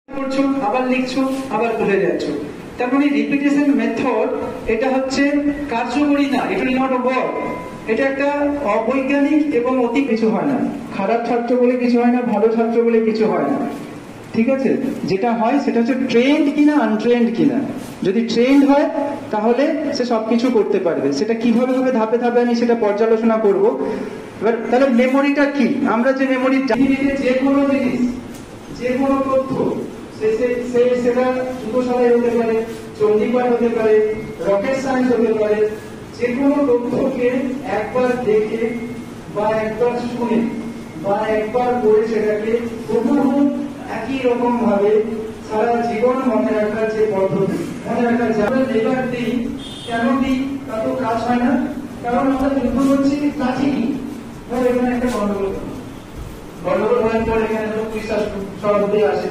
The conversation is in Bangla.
করছো, আবার লিখছো, আবার ভুলে যাচ্ছ। তার মানে রিপিটেশন মেথড এটা হচ্ছে কার্যকরী না, এটা নট আ ওয়ার্ক, এটা একটা অবৈজ্ঞানিক এবং অতি কিছু হয় না। খারাপ ছাত্র বলে কিছু হয় না, ভালো ছাত্র বলে কিছু হয় না, ঠিক আছে? যেটা হয় সেটা হচ্ছে ট্রেন্ড কিনা আনট্রেন্ড কিনা। যদি ট্রেন্ড হয় তাহলে সে সবকিছু করতে পারবে। সেটা কিভাবে হবে ধাপে ধাপে আমি সেটা পর্যালোচনা করব। এবার তাহলে মেমোরিটা কি? আমরা যে মেমোরি জানি, যে কোনো জিনিস, যে কোনো তথ্য, সেটা যুগসালাই হতে পারে, চণ্ডীপাঠ হতে পারে, রকেট সায়েন্স হতে পারে, যে কোনো তথ্যকে একবার দেখে বা একবার শুনে বা একবার পড়ে সেটাকে হুবহু একই রকম ভাবে সারা জীবন মনে রাখার যে পদ্ধতি, মনে রাখার যারা লেবার দিই, কেন দিই তা তো কাজ হয় না, কারণ আমরা যুদ্ধ করছি কাজই। এখানে একটা গন্ডগোল হওয়ার পর এখানে পুলিশ শহর আসে,